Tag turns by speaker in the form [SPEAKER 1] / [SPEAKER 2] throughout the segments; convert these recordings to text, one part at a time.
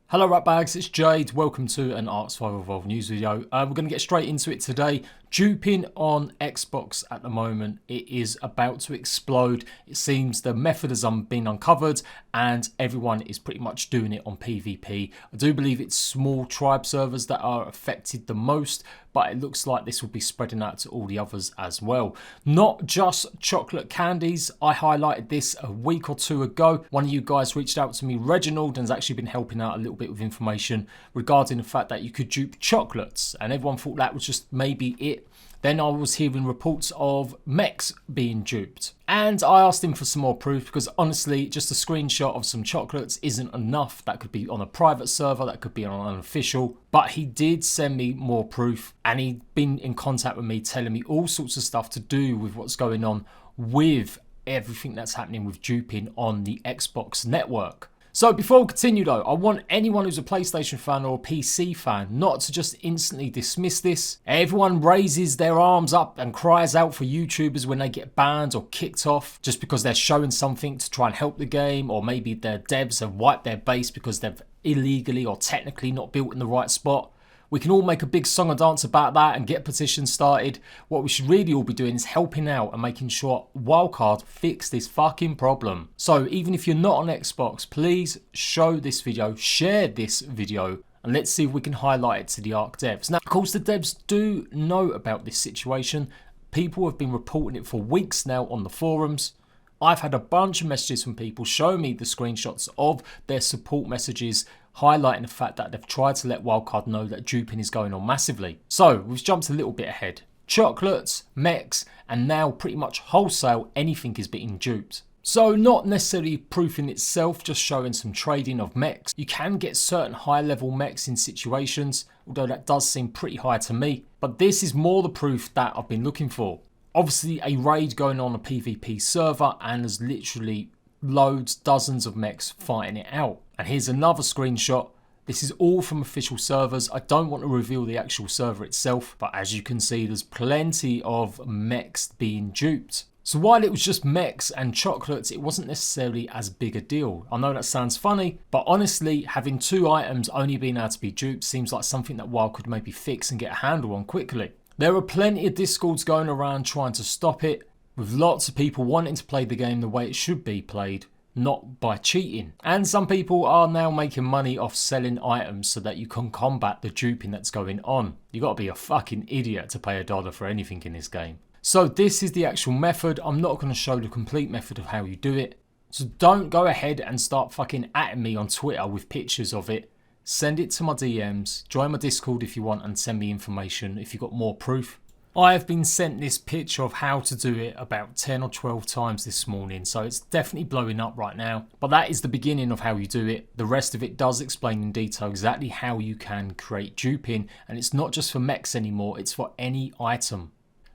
[SPEAKER 1] Hello ratbags, it's Jade. Welcome to an ARK Survival Evolved news video. We're going to get straight into it today. Duping on Xbox at the moment, it is about to explode. It seems the method has been uncovered and everyone is pretty much doing it on PvP. I do believe it's small tribe servers that are affected the most, but it looks like this will be spreading out to all the others as well. Not just chocolate candies. I highlighted this a week or two ago. One of you guys reached out to me, Reginald, and has actually been helping out a little bit with information regarding the fact that you could dupe chocolates, and everyone thought that was just maybe it. Then I was hearing reports of meks being duped, and I asked him for some more proof because honestly just a screenshot of some chocolates isn't enough. That could be on a private server, that could be on an official, but he did send me more proof and he'd been in contact with me telling me all sorts of stuff to do with what's going on with everything that's happening with duping on the Xbox network. So before we continue though, I want anyone who's a PlayStation fan or a PC fan not to just instantly dismiss this. Everyone raises their arms up and cries out for YouTubers when they get banned or kicked off just because they're showing something to try and help the game, or maybe their devs have wiped their base because they've illegally or technically not built in the right spot. We can all make a big song and dance about that and get petitions started. What we should really all be doing is helping out and making sure Wildcard fix this fucking problem. So even if you're not on Xbox, please show this video, share this video, and let's see if we can highlight it to the ARK devs. Now, of course, the devs do know about this situation. People have been reporting it for weeks now on the forums. I've had a bunch of messages from people showing me the screenshots of their support messages highlighting the fact that they've tried to let Wildcard know that duping is going on massively. So we've jumped a little bit ahead. Chocolates, meks, and now pretty much wholesale anything is being duped. So not necessarily proof in itself, just showing some trading of meks. You can get certain high level meks in situations, although that does seem pretty high to me. But this is more the proof that I've been looking for. Obviously a raid going on a PvP server and there's literally loads, dozens of meks fighting it out. And here's another screenshot. This is all from official servers. I don't want to reveal the actual server itself, but as you can see, there's plenty of meks being duped. So while it was just meks and chocolates, it wasn't necessarily as big a deal. I know that sounds funny, but honestly, having two items only being able to be duped seems like something that WoW could maybe fix and get a handle on quickly. There are plenty of discords going around trying to stop it, with lots of people wanting to play the game the way it should be played, not by cheating. And some people are now making money off selling items so that you can combat the duping that's going on. You gotta be a fucking idiot to pay $1 for anything in this game. So this is the actual method. I'm not going to show the complete method of how you do it. So don't go ahead and start fucking at me on Twitter with pictures of it. Send it to my DMs, join my Discord if you want, and send me information if you've got more proof. I have been sent this picture of how to do it about 10 or 12 times this morning, so it's definitely blowing up right now. But that is the beginning of how you do it. The rest of it does explain in detail exactly how you can create duping, and it's not just for meks anymore, it's for any item.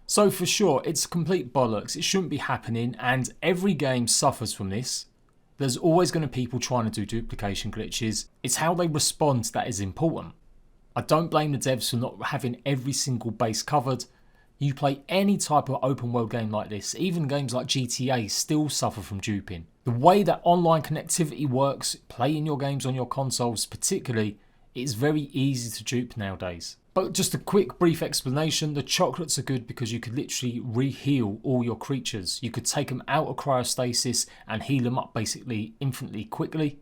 [SPEAKER 1] So for sure, it's complete bollocks. It shouldn't be happening, and every game suffers from this. There's always going to be people trying to do duplication glitches. It's how they respond that is important. I don't blame the devs for not having every single base covered. You play any type of open world game like this, even games like GTA still suffer from duping. The way that online connectivity works, playing your games on your consoles particularly, it's very easy to dupe nowadays. But just a quick brief explanation, the chocolates are good because you could literally re-heal all your creatures. You could take them out of cryostasis and heal them up basically infinitely quickly,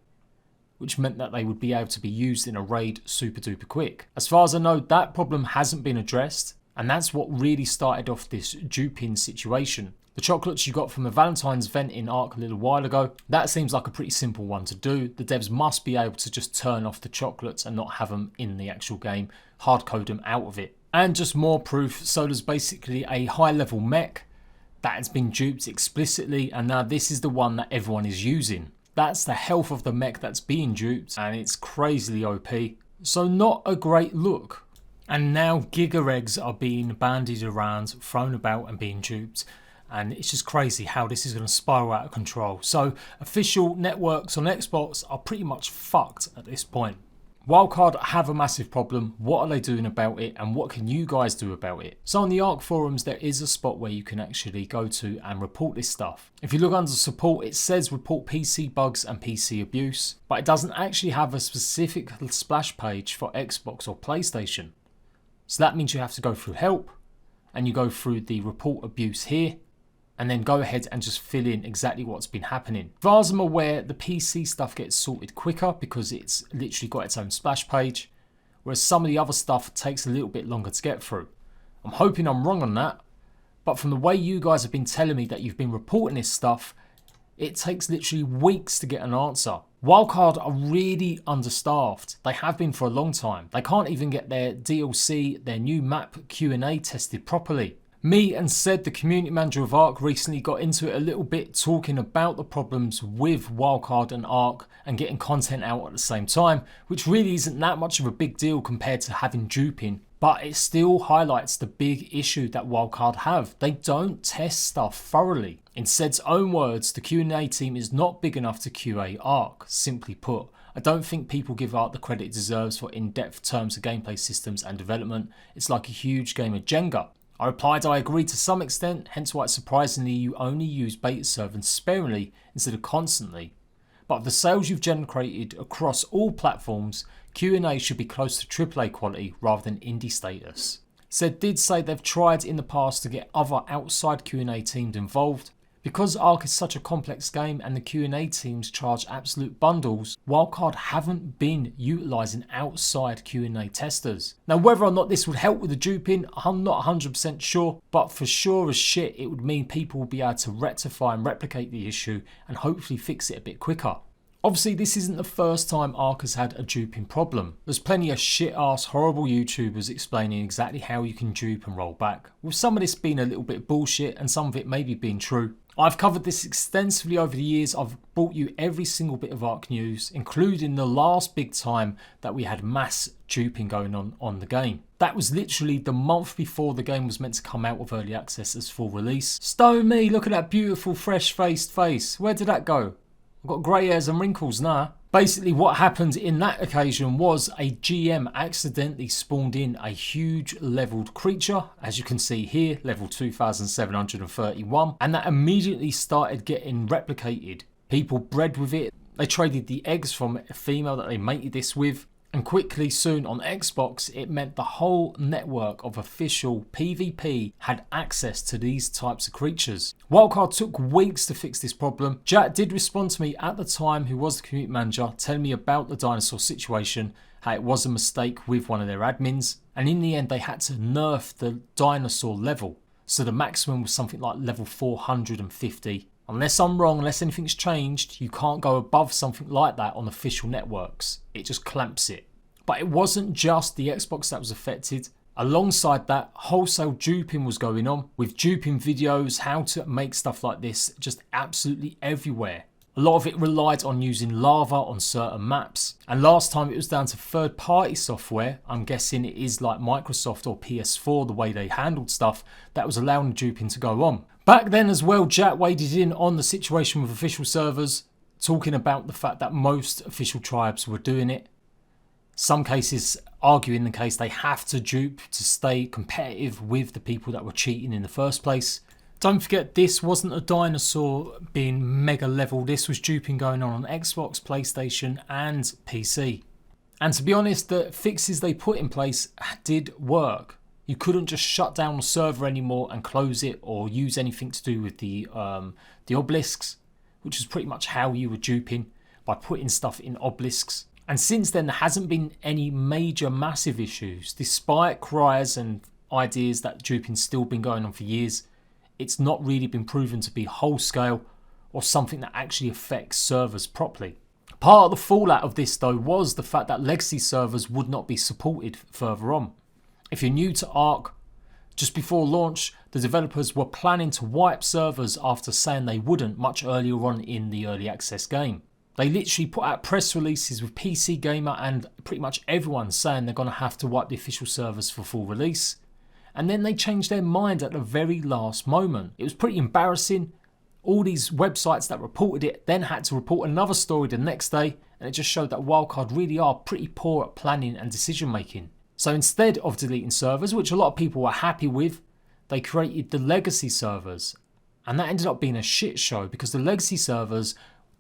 [SPEAKER 1] which meant that they would be able to be used in a raid super duper quick. As far as I know, that problem hasn't been addressed, and that's what really started off this duping situation. The chocolates you got from the Valentine's event in ARK a little while ago, that seems like a pretty simple one to do. The devs must be able to just turn off the chocolates and not have them in the actual game, hard code them out of it. And just more proof, so there's basically a high level mek that has been duped explicitly, and now this is the one that everyone is using. That's the health of the mek that's being duped, and it's crazily OP. So not a great look. And now Giga Eggs are being bandied around, thrown about and being duped. And it's just crazy how this is going to spiral out of control. So official networks on Xbox are pretty much fucked at this point. Wildcard have a massive problem. What are they doing about it, and what can you guys do about it? So on the ARK forums, there is a spot where you can actually go to and report this stuff. If you look under support, it says report PC bugs and PC abuse, but it doesn't actually have a specific splash page for Xbox or PlayStation. So that means you have to go through help, and you go through the report abuse here, and then go ahead and just fill in exactly what's been happening. As far as I'm aware, the PC stuff gets sorted quicker because it's literally got its own splash page, whereas some of the other stuff takes a little bit longer to get through. I'm hoping I'm wrong on that, but from the way you guys have been telling me that you've been reporting this stuff, it takes literally weeks to get an answer. Wildcard are really understaffed. They have been for a long time. They can't even get their DLC, their new map Q&A tested properly. Me and Said, the community manager of ARK, recently got into it a little bit, talking about the problems with Wildcard and ARK and getting content out at the same time, which really isn't that much of a big deal compared to having duping, but it still highlights the big issue that Wildcard have. They don't test stuff thoroughly. In Said's own words, the Q&A team is not big enough to QA ARK. Simply put, I don't think people give ARK the credit it deserves for in-depth terms of gameplay systems and development. It's like a huge game of Jenga. I replied I agree to some extent, hence why it's surprisingly you only use beta servers sparingly instead of constantly. But of the sales you've generated across all platforms, Q&A should be close to AAA quality rather than indie status. Said did say they've tried in the past to get other outside Q&A teams involved. Because ARK is such a complex game and the Q&A teams charge absolute bundles, Wildcard haven't been utilising outside Q&A testers. Now whether or not this would help with the duping, I'm not 100% sure, but for sure as shit it would mean people will be able to rectify and replicate the issue and hopefully fix it a bit quicker. Obviously this isn't the first time ARK has had a duping problem. There's plenty of shit ass horrible YouTubers explaining exactly how you can dupe and roll back, with some of this being a little bit bullshit and some of it maybe being true. I've covered this extensively over the years. I've brought you every single bit of ARK news, including the last big time that we had mass duping going on the game. That was literally the month before the game was meant to come out with early access as full release. Stone me, look at that beautiful fresh faced face. Where did that go? I've got grey hairs and wrinkles now. Basically what happened in that occasion was a GM accidentally spawned in a huge leveled creature, as you can see here, level 2731, and that immediately started getting replicated. People bred with it, they traded the eggs from a female that they mated this with, and quickly soon on Xbox it meant the whole network of official PvP had access to these types of creatures. Wildcard took weeks to fix this problem. Jack did respond to me at the time, who was the community manager, telling me about the dinosaur situation, how it was a mistake with one of their admins, and in the end they had to nerf the dinosaur level. So the maximum was something like level 450. Unless I'm wrong, unless anything's changed, you can't go above something like that on official networks. It just clamps it. But it wasn't just the Xbox that was affected. Alongside that, wholesale duping was going on, with duping videos, how to make stuff like this just absolutely everywhere. A lot of it relied on using lava on certain maps, and last time it was down to third-party software. I'm guessing it is like Microsoft or PS4, the way they handled stuff, that was allowing duping to go on. Back then as well, Jack waded in on the situation with official servers, talking about the fact that most official tribes were doing it. Some cases arguing the case they have to dupe to stay competitive with the people that were cheating in the first place. Don't forget, this wasn't a dinosaur being mega level, this was duping going on Xbox, PlayStation and PC. And to be honest, the fixes they put in place did work. You couldn't just shut down the server anymore and close it or use anything to do with the obelisks, which is pretty much how you were duping, by putting stuff in obelisks. And since then there hasn't been any major massive issues, despite cries and ideas that duping's still been going on for years. It's not really been proven to be whole scale or something that actually affects servers properly. Part of the fallout of this though was the fact that legacy servers would not be supported further on. If you're new to ARK, just before launch, the developers were planning to wipe servers after saying they wouldn't much earlier on in the early access game. They literally put out press releases with PC Gamer and pretty much everyone saying they're going to have to wipe the official servers for full release. And then they changed their mind at the very last moment. It was pretty embarrassing. All these websites that reported it then had to report another story the next day, and it just showed that Wildcard really are pretty poor at planning and decision making. So instead of deleting servers, which a lot of people were happy with, they created the legacy servers. And that ended up being a shit show because the legacy servers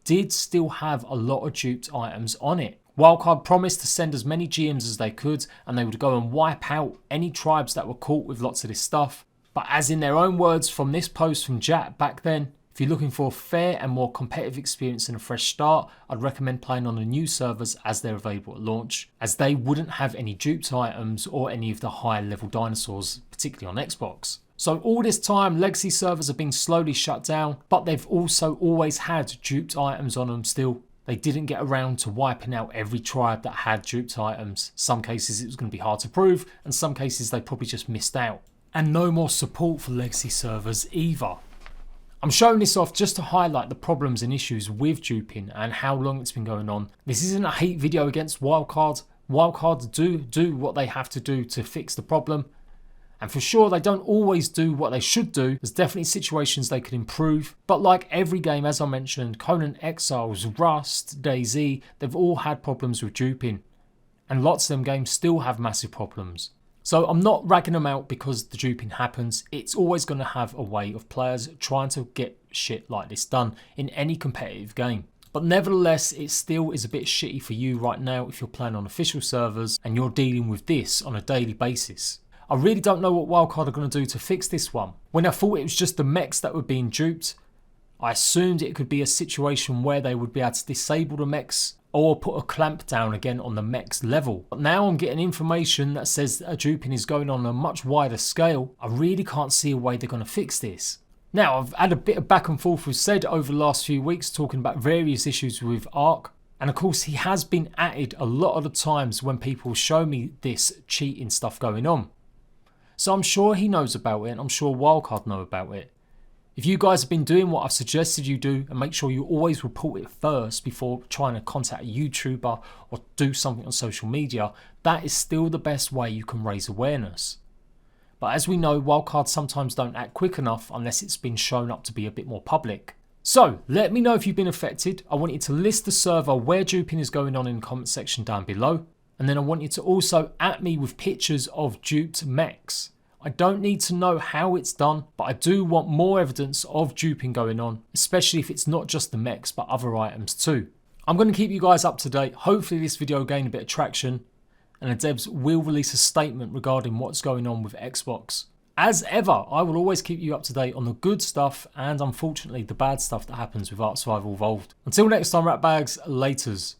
[SPEAKER 1] did still have a lot of duped items on it. Wildcard promised to send as many GMs as they could, and they would go and wipe out any tribes that were caught with lots of this stuff. But as in their own words from this post from JAT back then, if you're looking for a fair and more competitive experience and a fresh start, I'd recommend playing on the new servers as they're available at launch, as they wouldn't have any duped items or any of the higher level dinosaurs, particularly on Xbox. So all this time, legacy servers have been slowly shut down, but they've also always had duped items on them still. They didn't get around to wiping out every tribe that had duped items. Some cases it was going to be hard to prove, and some cases they probably just missed out. And no more support for legacy servers either. I'm showing this off just to highlight the problems and issues with duping and how long it's been going on. This isn't a hate video against Wildcard. Wildcard do what they have to do to fix the problem. And for sure, they don't always do what they should do. There's definitely situations they could improve. But like every game, as I mentioned, Conan Exiles, Rust, DayZ, they've all had problems with duping. And lots of them games still have massive problems. So I'm not ragging them out because the duping happens. It's always going to have a way of players trying to get shit like this done in any competitive game. But nevertheless, it still is a bit shitty for you right now if you're playing on official servers and you're dealing with this on a daily basis. I really don't know what Wildcard are going to do to fix this one. When I thought it was just the meks that were being duped, I assumed it could be a situation where they would be able to disable the meks or put a clamp down again on the meks level. But now I'm getting information that says that duping is going on a much wider scale. I really can't see a way they're going to fix this. Now, I've had a bit of back and forth with Zed over the last few weeks talking about various issues with ARK. And of course, he has been added a lot of the times when people show me this cheating stuff going on. So I'm sure he knows about it, and I'm sure Wildcard know about it. If you guys have been doing what I've suggested you do, and make sure you always report it first before trying to contact a YouTuber or do something on social media, that is still the best way you can raise awareness. But as we know, Wildcards sometimes don't act quick enough unless it's been shown up to be a bit more public. So let me know if you've been affected. I want you to list the server where duping is going on in the comment section down below. And then I want you to also at me with pictures of duped meks. I don't need to know how it's done, but I do want more evidence of duping going on, especially if it's not just the meks but other items too. I'm going to keep you guys up to date. Hopefully this video will gain a bit of traction and the devs will release a statement regarding what's going on with Xbox. As ever, I will always keep you up to date on the good stuff and unfortunately the bad stuff that happens with Ark Survival Evolved. Until next time, rat bags, laters.